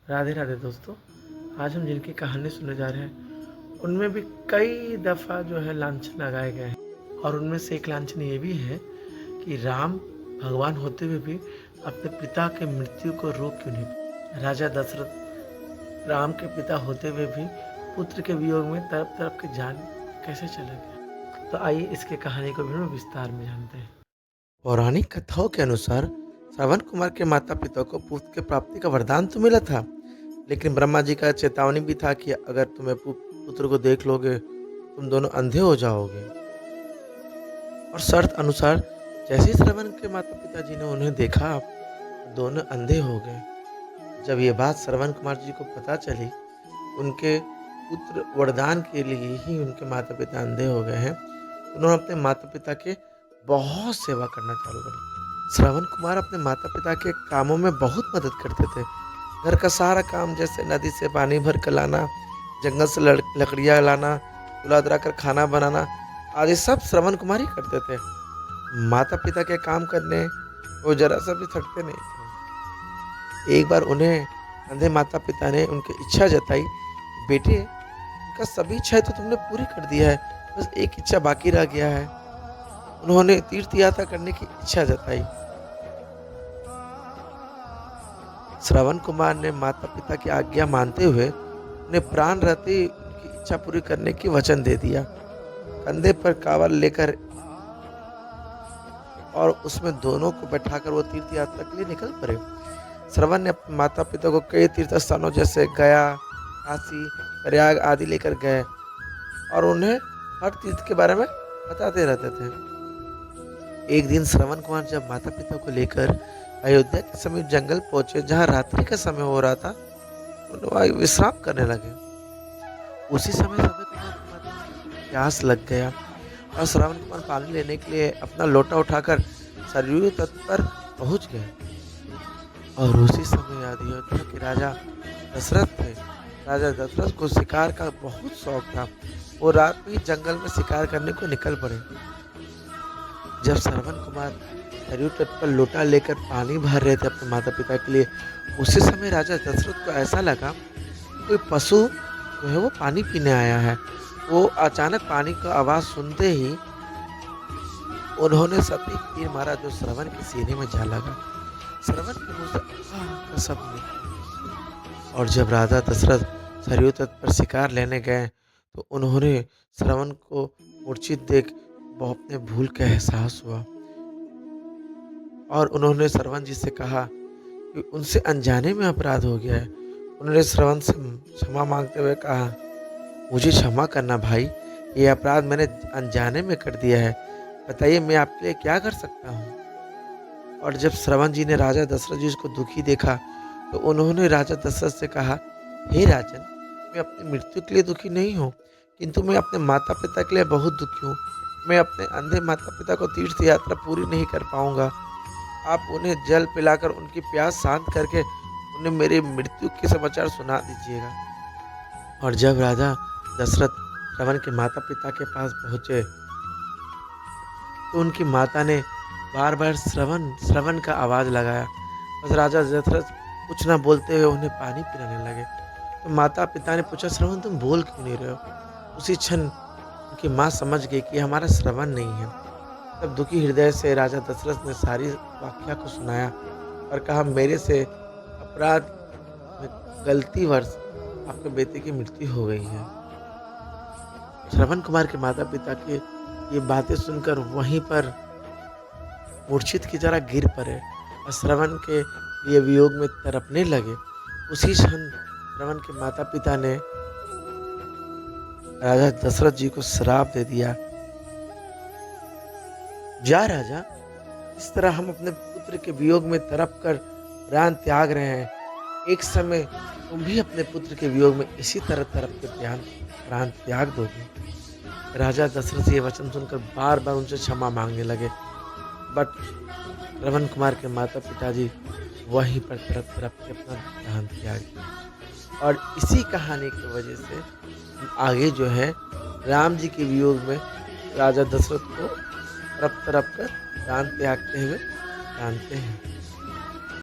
राधे राधे दोस्तों। आज हम जिनकी कहानी सुनने जा रहे हैं उनमें भी कई दफ़ा जो है लांछन लगाए गए हैं और उनमें से एक लांछन ये भी है कि राम भगवान होते हुए भी अपने पिता के मृत्यु को रोक क्यों नहीं पाए। राजा दशरथ राम के पिता होते हुए भी पुत्र के वियोग में तड़प तड़प के जान कैसे चले गए। तो आइए इसके कहानी को भी हम विस्तार में जानते हैं। पौराणिक कथाओं के अनुसार श्रवण कुमार के माता पिता को पुत्र की प्राप्ति का वरदान तो मिला था, लेकिन ब्रह्मा जी का चेतावनी भी था कि अगर तुम्हें पुत्र को देख लोगे तुम दोनों अंधे हो जाओगे। और शर्त अनुसार जैसे ही श्रवण के माता पिताजी ने उन्हें देखा दोनों अंधे हो गए। जब ये बात श्रवण कुमार जी को पता चली उनके पुत्र वरदान के लिए ही उनके माता पिता अंधे हो गए हैं, उन्होंने अपने माता पिता के बहुत सेवा करना चालू करी। श्रवण कुमार अपने माता पिता के कामों में बहुत मदद करते थे। घर का सारा काम जैसे नदी से पानी भर कर लाना, जंगल से लकड़ियाँ लाना, चूल्हा जलाकर खाना बनाना आदि सब श्रवण कुमार ही करते थे। माता पिता के काम करने वो जरा सा भी थकते नहीं थे। एक बार उन्हें अंधे माता पिता ने उनकी इच्छा जताई, बेटे उनका सभी इच्छाएं तो तुमने पूरी कर दिया है, बस एक इच्छा बाकी रह गया है। उन्होंने तीर्थ यात्रा करने की इच्छा जताई। श्रवण कुमार ने माता पिता की आज्ञा मानते हुए उन्हें प्राण रहते ही उनकी इच्छा पूरी करने की वचन दे दिया। कंधे पर कावड़ लेकर और उसमें दोनों को बैठाकर वो तीर्थ यात्रा के लिए निकल पड़े। श्रवण ने अपने माता पिता को कई तीर्थ स्थानों जैसे गया, काशी, प्रयाग आदि लेकर गए और उन्हें हर तीर्थ के बारे में बताते रहते थे। एक दिन श्रवण कुमार जब माता पिता को लेकर अयोध्या के समीप जंगल पहुंचे जहां रात्रि का समय हो रहा था, वहाँ विश्राम करने लगे। उसी समय श्रवण कुमार की माता को प्यास लग गया और श्रवण कुमार पानी लेने के लिए अपना लोटा उठाकर सरयू तट पर पहुंच गए। और उसी समय अयोध्या के राजा दशरथ थे। राजा दशरथ को शिकार का बहुत शौक था। वो रात में ही जंगल में शिकार करने को निकल पड़े। जब श्रवण कुमार सरयू तट पर लोटा लेकर पानी भर रहे थे अपने माता पिता के लिए, उसी समय राजा दशरथ को ऐसा लगा कोई पशु जो है वो पानी पीने आया है। वो अचानक पानी का आवाज सुनते ही उन्होंने सटीक तीर मारा जो श्रवण के सीने में जा लगा। श्रवण के मुंह से आह का शब्द निकला। और जब राजा दशरथ सरयू तट पर शिकार लेने गए तो उन्होंने श्रवण को मूर्छित देख अपने भूल का एहसास हुआ और उन्होंने श्रवण जी से कहा कि उनसे अनजाने में अपराध हो गया है। उन्होंने श्रवण से क्षमा मांगते हुए कहा, मुझे क्षमा करना भाई, ये अपराध मैंने अनजाने में कर दिया है। बताइए मैं आपके लिए क्या कर सकता हूँ। और जब श्रवण जी ने राजा दशरथ जी को दुखी देखा तो उन्होंने राजा दशरथ से कहा, हे राजन, मैं अपनी मृत्यु के लिए दुखी नहीं हूँ, किंतु मैं अपने माता पिता के लिए बहुत दुखी हूँ। मैं अपने अंधे माता पिता को तीर्थ यात्रा पूरी नहीं कर पाऊंगा। आप उन्हें जल पिलाकर उनकी प्यास शांत करके उन्हें मेरी मृत्यु के समाचार सुना दीजिएगा। और जब राजा दशरथ श्रवण के माता पिता के पास पहुंचे तो उनकी माता ने बार बार श्रवण का आवाज लगाया। बस राजा दशरथ कुछ ना बोलते हुए उन्हें पानी पिलाने लगे। तो माता पिता ने पूछा, श्रवण तुम बोल क्यों नहीं रहे हो। उसी क्षण उनकी माँ समझ गई कि हमारा श्रवण नहीं है। तब दुखी हृदय से राजा दशरथ ने सारी वाक्या को सुनाया और कहा, मेरे से अपराध में गलतीवश आपके बेटे की मृत्यु हो गई है। श्रवण कुमार के माता पिता की ये बातें सुनकर वहीं पर मूर्छित की तरह गिर पड़े और श्रवण के लिए वियोग में तड़पने लगे। उसी क्षण श्रवण के माता पिता ने राजा दशरथ जी को श्राप दे दिया, जा राजा, इस तरह हम अपने पुत्र के वियोग में तड़प कर प्राण त्याग रहे हैं। एक समय तुम भी अपने पुत्र के वियोग में इसी तरह तड़प के प्राण त्याग दोगे। राजा दशरथ ये वचन सुनकर बार बार उनसे क्षमा मांगने लगे, बट श्रवण कुमार के माता पिताजी वहीं पर तड़प तड़प के अपना प्राण त्याग दिया। और इसी कहानी की वजह से आगे जो है राम जी के वियोग में राजा दशरथ को तड़प तड़प कर प्राण त्यागते हुए जानते हैं।